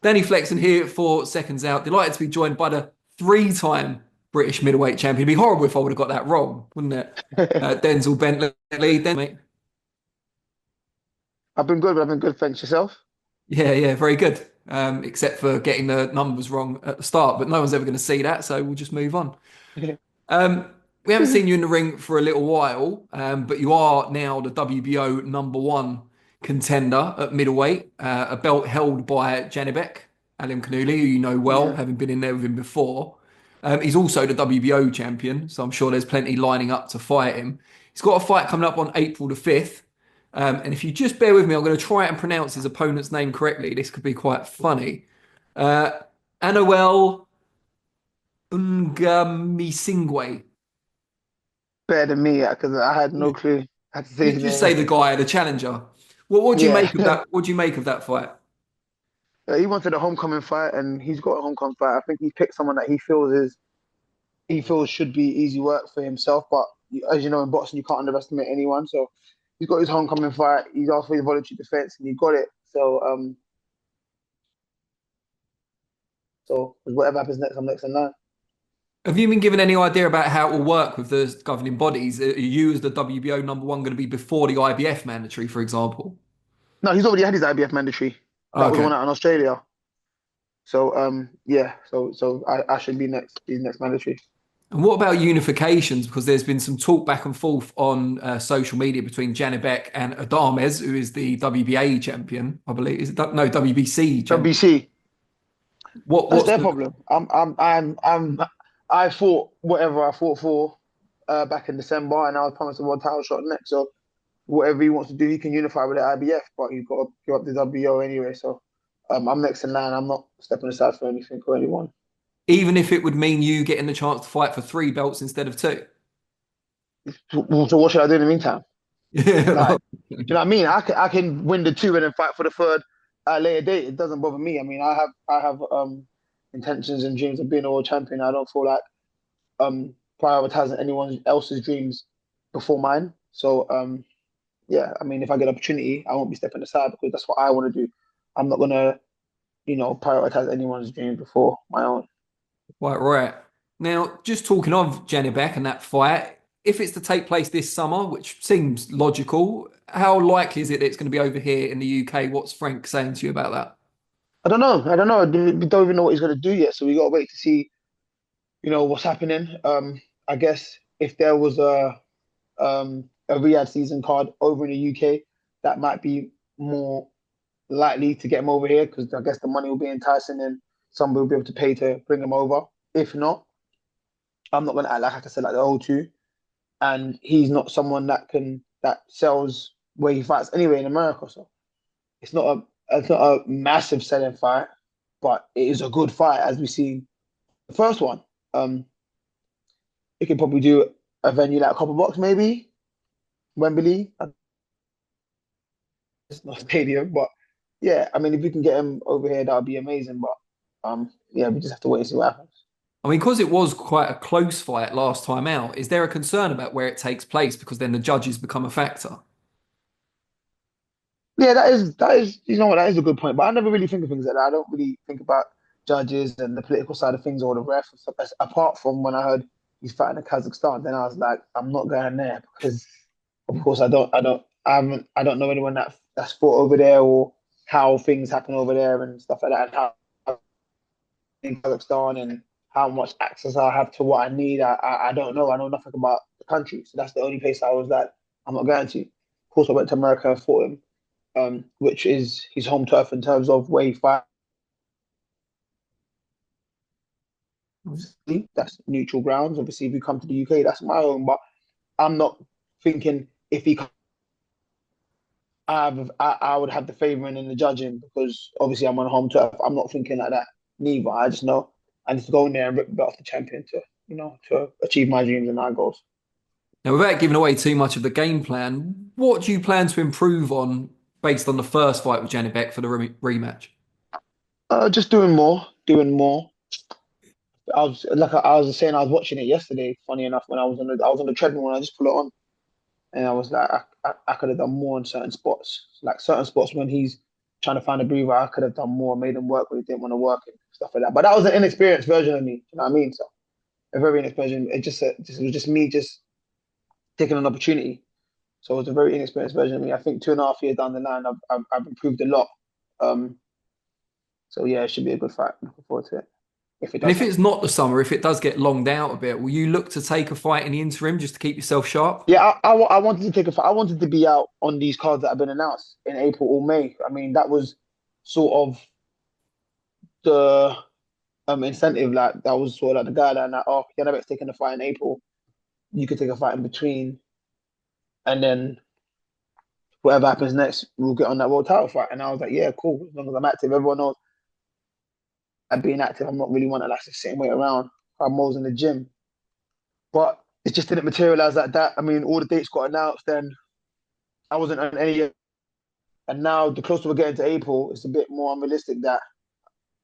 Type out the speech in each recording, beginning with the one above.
Danny Flexen here for Seconds Out. Delighted to be joined by the three-time British middleweight champion. It'd be horrible if I would have got that wrong, wouldn't it? Denzel Bentley. Mate. I've been good, but I've been good. Thanks yourself. Yeah, very good. Except for getting the numbers wrong at the start, but no one's ever going to see that, so we'll just move on. Um, we haven't seen you in the ring for a little while, but you are now the WBO #1 contender at middleweight, a belt held by Janibek, Alim Kanuli, who you know well, Yeah. having been in there with him before. He's also the WBO champion, so I'm sure there's plenty lining up to fight him. He's got a fight coming up on April the 5th. And if you just bear with me, I'm going to try and pronounce his opponent's name correctly. This could be quite funny. Uh, Anoel Ungamisingwe. Better than me, because I had no clue how to say his Just say name. the guy, the challenger. What do you Yeah. make of that? What do you make of that fight? He wanted a homecoming fight, and he's got a homecoming fight. I think he picked someone that he feels should be easy work for himself. But as you know, in boxing, you can't underestimate anyone. So he's got his homecoming fight. He's asked for his voluntary defense, and he got it. So whatever happens next, I'm next in line. Have you been given any idea about how it will work with the governing bodies? Are you, as the WBO #1, going to be before the IBF mandatory, for example? No, he's already had his IBF mandatory. That was the Okay. one out in Australia. So yeah, so I should be next. He's next mandatory. And what about unifications? Because there's been some talk back and forth on social media between Janibek and Adames, who is the WBA champion, I believe. Is it no WBC champion? WBC. That's What's their the problem. I fought whatever I fought for back in December, and I was promised a world title shot next. So whatever he wants to do, he can unify with the IBF, but he's got to give up the WO anyway. So I'm next in line. I'm not stepping aside for anything or anyone. even if it would mean you getting the chance to fight for three belts instead of two? So what should I do in the meantime? Yeah. Like, do you know what I mean? I can win the two and then fight for the third at a later date. It doesn't bother me. I mean, I have intentions and dreams of being a world champion. I don't feel like prioritizing anyone else's dreams before mine. So yeah, I mean, if I get an opportunity, I won't be stepping aside because that's what I want to do. I'm not gonna, prioritize anyone's dreams before my own. Quite right. Now, just talking of Janibek and that fight, if it's to take place this summer, which seems logical, how likely is it that it's going to be over here in the UK? What's Frank saying to you about that? I don't know. I don't know. We don't even know what he's gonna do yet, so we gotta wait to see, what's happening. I guess if there was a Riyadh season card over in the UK, that might be more likely to get him over here because I guess the money will be enticing and somebody will be able to pay to bring him over. If not, I'm not gonna act like I said like the O2. And he's not someone that sells where he fights anyway in America. So it's not a massive selling fight, but it is a good fight as we see the first one. Um, it could probably do a venue like Copper Box maybe Wembley. It's not a stadium, but yeah, I mean if we can get him over here, that would be amazing. But yeah, we just have to wait and see what happens. I mean, because it was quite a close fight last time out, is there a concern about where it takes place because then the judges become a factor? Yeah, that is you know what that is a good point. But I never really think of things like that. I don't really think about judges and the political side of things or the ref and stuff. Apart from when I heard he's fighting in Kazakhstan, then I was like, I'm not going there because, of course, I don't know anyone that's fought over there or how things happen over there and stuff like that, and how in Kazakhstan and how much access I have to what I need. I don't know. I know nothing about the country, so that's the only place I was like, I'm not going to. Of course, I went to America and fought him, which is his home turf in terms of where he fights. That's neutral grounds. Obviously, if you come to the UK, that's my home. But I'm not thinking if he I would have the favouring in the judging because obviously I'm on home turf. I'm not thinking like that neither. I just know I need to go in there and rip the belt off the champion to achieve my dreams and my goals. Now, without giving away too much of the game plan, what do you plan to improve on based on the first fight with Janibek for the rematch? Just doing more, doing more. I was saying, I was watching it yesterday. Funny enough, when I was on the treadmill when I just put it on, and I was like, I could have done more in certain spots. Like certain spots when he's trying to find a breather. I could have done more, made them work when they didn't want to work and stuff like that. But that was an inexperienced version of me. You know what I mean? So a very inexperienced. It was just me just taking an opportunity. So it was a very inexperienced version of me. I think 2.5 years down the line, I've improved a lot. Um, so yeah, it should be a good fight. Looking forward to it if it And does if it's happen. not the summer, if it does get longed out a bit, will you look to take a fight in the interim just to keep yourself sharp? Yeah, I wanted to take a fight. I wanted to be out on these cards that have been announced in April or May. I mean, that was sort of the incentive. Like that was sort of like the guideline. Like, oh, Janibek's taking a fight in April. You could take a fight in between, and then whatever happens next, we'll get on that world title fight. And I was like, yeah, cool. As long as I'm active, everyone knows I'm being active. I'm not really one that likes to sit and wait around. I'm always in the gym. But it just didn't materialize like that. I mean, all the dates got announced, then I wasn't on any. And now, the closer we're getting to April, it's a bit more unrealistic that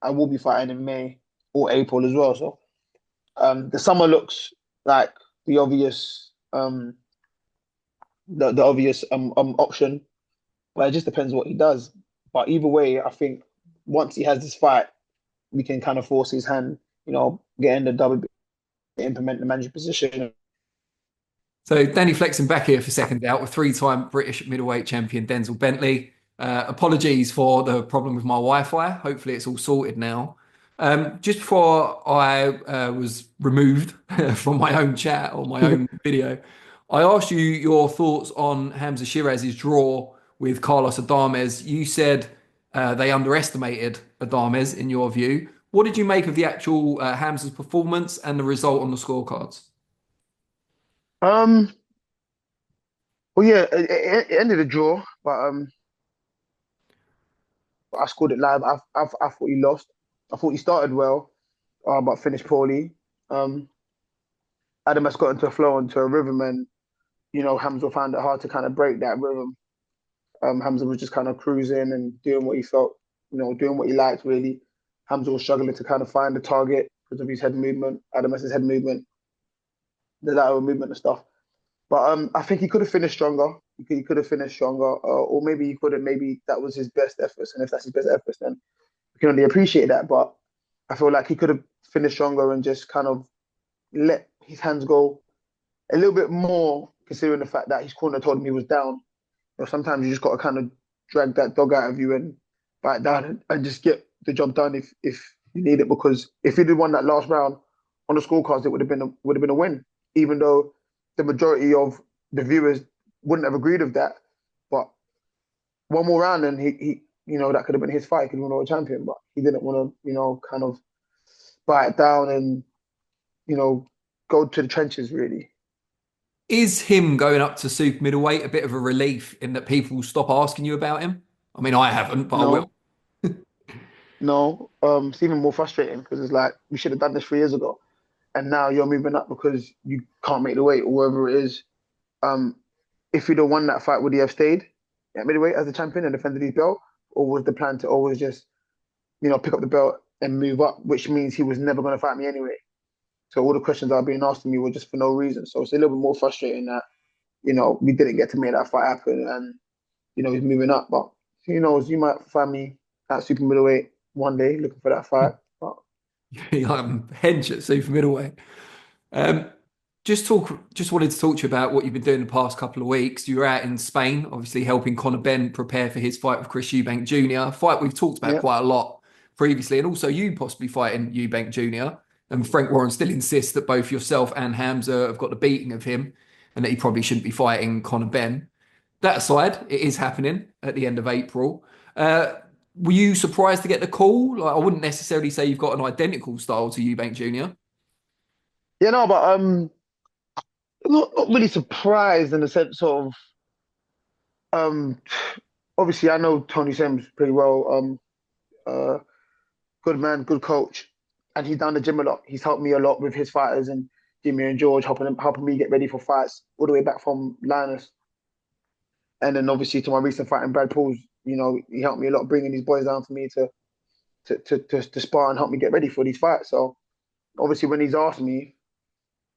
I will be fighting in May or April as well. So the summer looks like the obvious the obvious option, but it just depends what he does. But either way, I think once he has this fight, we can kind of force his hand, get in the WBO, implement the manager position. So Danny flexing back here for second out with three-time British middleweight champion Denzel Bentley. Apologies for the problem with my Wi-Fi. Hopefully it's all sorted now. Just before I was removed from my own chat or my own video, I asked you your thoughts on Hamza Shiraz's draw with Carlos Adames. You said they underestimated Adames in your view. What did you make of the actual Hamza's performance and the result on the scorecards? Um, well, yeah, it ended a draw, but I scored it live. I thought he lost. I thought he started well, but finished poorly. Um, Adamas got into a flow, into a rhythm, and Hamza found it hard to kind of break that rhythm. Hamza was just kind of cruising and doing what he felt, doing what he liked really. Hamza was struggling to kind of find the target because of his head movement, Adamas's head movement, the lateral movement and stuff. But I think he could have finished stronger. He could have finished stronger, or maybe he couldn't. Maybe that was his best efforts, and if that's his best efforts, then we can only appreciate that. But I feel like he could have finished stronger and just kind of let his hands go a little bit more, considering the fact that his corner told him he was down. Sometimes you just got to kind of drag that dog out of you and bite down and just get the job done if you need it. Because if he'd have won that last round on the scorecards, it would have been a win, even though the majority of the viewers wouldn't have agreed with that. But one more round and he that could have been his fight. He could have won world champion, but he didn't want to, kind of bite it down and go to the trenches really. Is him going up to super middleweight a bit of a relief in that people stop asking you about him? I mean, I haven't, but I will. No, no. It's even more frustrating because it's like we should have done this 3 years ago, and now you're moving up because you can't make the weight or wherever it is. Um, if you'd have won that fight, would he have stayed at middleweight as the champion and defended his belt, or was the plan to always just pick up the belt and move up, which means he was never going to fight me anyway? So all the questions that are being asked of me were just for no reason. So it's a little bit more frustrating that we didn't get to make that fight happen, and he's moving up. But who knows? You might find me at super middleweight one day looking for that fight. But I'm hench at super middleweight. Um, just wanted to talk to you about what you've been doing the past couple of weeks. You were out in Spain, obviously helping Conor Benn prepare for his fight with Chris Eubank Jr. Fight we've talked about yeah, quite a lot previously, and also you possibly fighting Eubank Jr. And Frank Warren still insists that both yourself and Hamza have got the beating of him, and that he probably shouldn't be fighting Conor Benn. That aside, it is happening at the end of April. Were you surprised to get the call? Like, I wouldn't necessarily say you've got an identical style to Eubank Jr. no, but not really surprised in the sense of um, obviously I know Tony Sims pretty well. Uh, Good man, good coach, and he's done the gym a lot. He's helped me a lot with his fighters and Jimmy and George, helping me get ready for fights all the way back from Linus. And then obviously to my recent fight in Brad Paul's, he helped me a lot, bringing these boys down for me to spar and help me get ready for these fights. So obviously when he's asked me,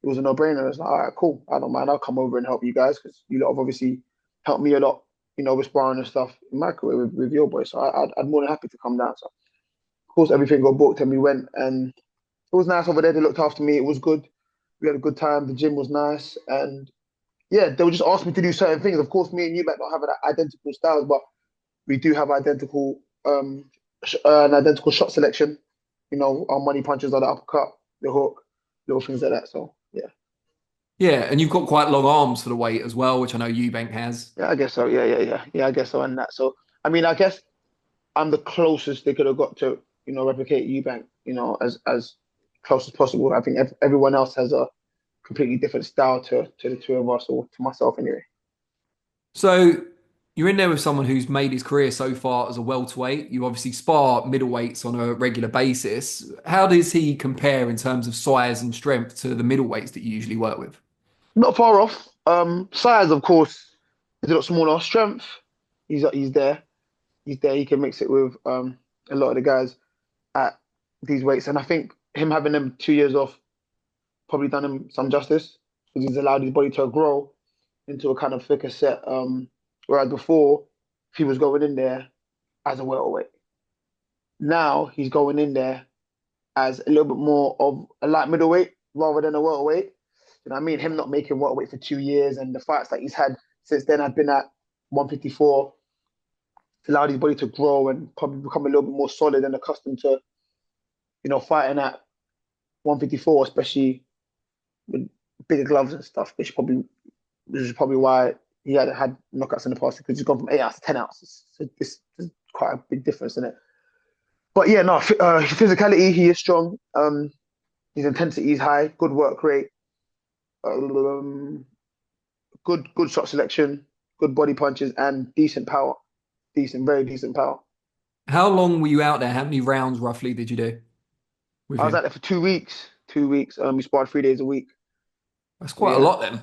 it was a no-brainer. It's like, all right, cool. I don't mind. I'll come over and help you guys because you lot have obviously helped me a lot with sparring and stuff in my career with your boy. So I'm more than happy to come down. So of course everything got booked and we went, and it was nice over there. They looked after me. It was good. We had a good time. The gym was nice, and yeah, they would just ask me to do certain things. Of course, me and you might not have identical styles, but we do have an identical shot selection. Our money punches are the uppercut, the hook, little things like that. So yeah, Yeah, and you've got quite long arms for the weight as well, which I know Eubank has. yeah, I guess so. Yeah. I guess so. And that. So I mean, I guess I'm the closest they could have got to replicate Eubank. As close as possible. I think everyone else has a completely different style to the two of us, or to myself anyway. So you're in there with someone who's made his career so far as a welterweight. You obviously spar middleweights on a regular basis. How does he compare in terms of size and strength to the middleweights that you usually work with? Not far off. Size, of course, is a lot smaller. Strength, he's there. He's there. He can mix it with a lot of the guys at these weights, and I think him having them 2 years off probably done him some justice, because he's allowed his body to grow into a kind of thicker set. Whereas before, he was going in there as a welterweight. Now he's going in there as a little bit more of a light middleweight rather than a welterweight. You know what I mean? Him not making welterweight for 2 years, and the fights that he's had since then have been at 154. It's allowed his body to grow and probably become a little bit more solid and accustomed to, fighting at 154, especially with bigger gloves and stuff, which is probably why he hadn't had knockouts in the past, because he's gone from 8 ounces to 10 ounces. So this is quite a big difference in it. But yeah, no, physicality, he is strong. His intensity is high, good work rate, um, good shot selection, good body punches, and decent power. Very decent power. How long were you out there? How many rounds roughly did you do with I was him? out there for 2 weeks. 2 weeks. We sparred 3 days a week. That's So quite a yeah. lot then.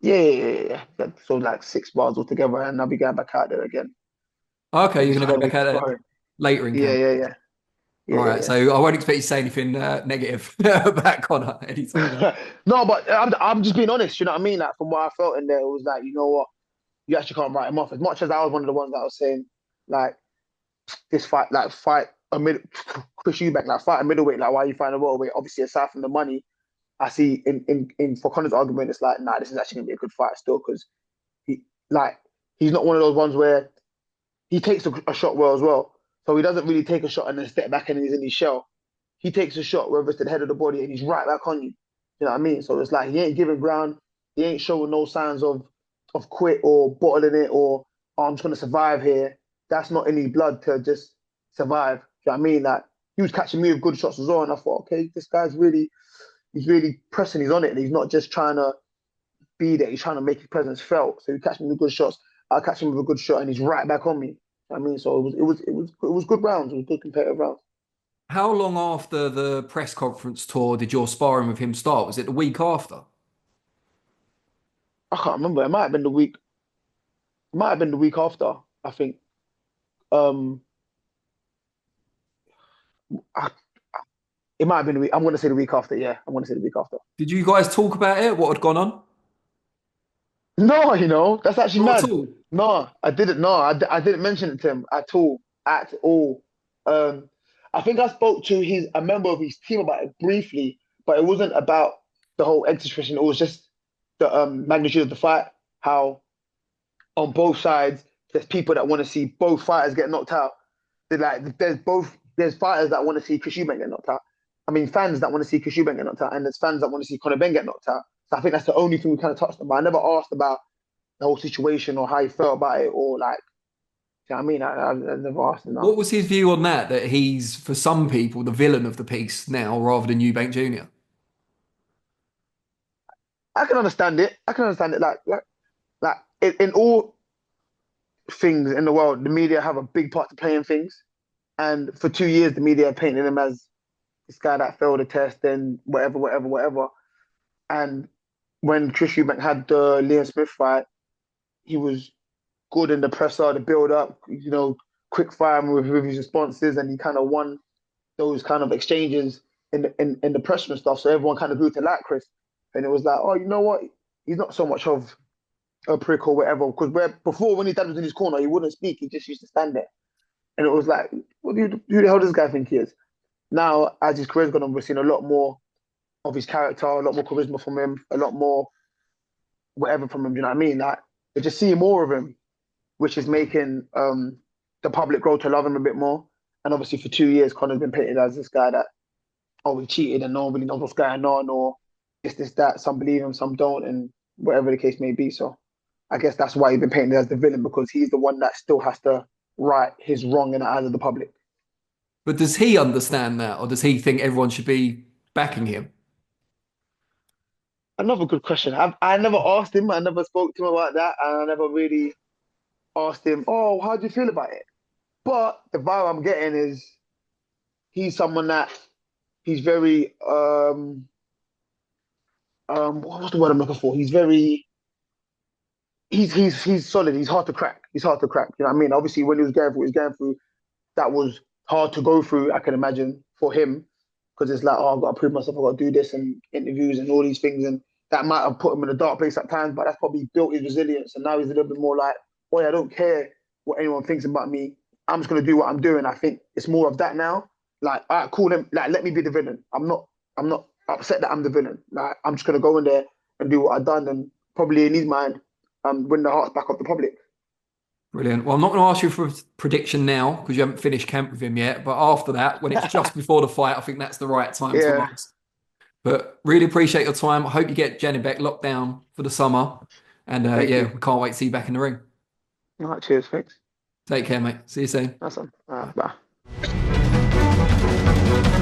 Yeah. So like 6 bars altogether, and I'll be going back out there again. Okay, Every you're going to go final back week out there sparring. later in Yeah, camp. yeah, yeah. Yeah, All yeah, right, so I won't expect you to say anything negative about Conor anytime now. yeah. No, but I'm just being honest. You know what I mean? Like, from what I felt in there, it was like, you know what, you actually can't write him off. As much as I was one of the ones that was saying, like, this fight, like, fight a mid Chris Eubank, like, fight a middleweight. Like, why are you fighting a welterweight? Obviously, aside from the money, I see in for Conor's argument, it's like, nah, this is actually gonna be a good fight still, because he like he's not one of those ones where he takes a shot well as well. So he doesn't really take a shot and then step back and he's in his shell. He takes a shot, whether it's to the head of the body, and he's right back on you. You know what I mean? So it's like he ain't giving ground. He ain't showing no signs of quit or bottling it, or, oh, I'm just gonna survive here. That's not in his blood to just survive. You know what I mean? Like, he was catching me with good shots as well, and I thought, okay, this guy's really he's really pressing. He's on it. And he's not just trying to be there. He's trying to make his presence felt. So he catch me with good shots. I catch him with a good shot, and he's right back on me. You know what I mean, so it was good rounds. It was good competitive rounds. How long after the press conference tour did your sparring with him start? Was it the week after? I can't remember. It might have been the week. It might have been the week after. I think. Um, I, it might have been the week. I'm gonna say the week after. Yeah, I'm gonna say the week after. Did you guys talk about it? What had gone on? No, that's actually Not at mad. all. No, I didn't. No, I didn't mention it to him at all. At all. Um, I think I spoke to a member of his team about it briefly, but it wasn't about the whole exit situation. It was just the magnitude of the fight. How on both sides there's people that want to see both fighters get knocked out. There's fighters that want to see Chris Eubank get knocked out. I mean, fans that want to see Chris Eubank get knocked out, and there's fans that want to see Conor Benn get knocked out. So I think that's the only thing we kind of touched on. But I never asked about the whole situation or how he felt about it, or, like, you know what I mean? I never asked him that. What was his view on that? That he's, for some people, the villain of the piece now rather than Eubank Jr.? I can understand it. I can understand it. Like in all things in the world, the media have a big part to play in things. And for 2 years, the media painted him as this guy that failed a test and whatever, whatever, whatever. And when Chris Eubank had the Liam Smith fight, he was good in the presser, the build up, quick fire with his responses, and he kind of won those kind of exchanges in the pressure and stuff. So everyone kind of grew to like Chris, and it was like, oh, you know what? He's not so much of a prick or whatever. Because before, when his dad was in his corner, he wouldn't speak. He just used to stand there, and it was like, who the hell does this guy think he is? Now, as his career's gone on, we're seeing a lot more of his character, a lot more charisma from him, a lot more whatever from him. Do you know what I mean? Like, we're just seeing more of him, which is making the public grow to love him a bit more. And obviously, for 2 years, Conor's been painted as this guy that, oh, he cheated and no one really knows what's going on, or this, that. Some believe him, some don't, and whatever the case may be. So I guess that's why he's been painted as the villain, because he's the one that still has to right his wrong in the eyes of the public. But does he understand that, or does he think everyone should be backing him? Another good question. I never asked him. I never spoke to him about that, and I never really asked him, "Oh, how do you feel about it?" But the vibe I'm getting is he's someone that he's very what's the word I'm looking for? He's very he's solid. He's hard to crack. He's hard to crack. You know what I mean? Obviously, when he was going through what he was going through, that was hard to go through, I can imagine, for him, because it's like, oh, I've got to prove myself, I've got to do this and interviews and all these things. And that might have put him in a dark place at times, but that's probably built his resilience. And now he's a little bit more like, boy, I don't care what anyone thinks about me. I'm just going to do what I'm doing. I think it's more of that now. Like, all right, call him, like, let me be the villain. I'm not upset that I'm the villain. Like, I'm just going to go in there and do what I've done, and probably in his mind, win the hearts back of the public. Brilliant. Well, I'm not going to ask you for a prediction now because you haven't finished camp with him yet. But after that, when it's just before the fight, I think that's the right time to Yeah. ask. But really appreciate your time. I hope you get Janibek locked down for the summer. And Thank yeah, you. we can't wait to see you back in the ring. All right, cheers. Thanks. Take care, mate. See you soon. Awesome. All Bye. right, bye.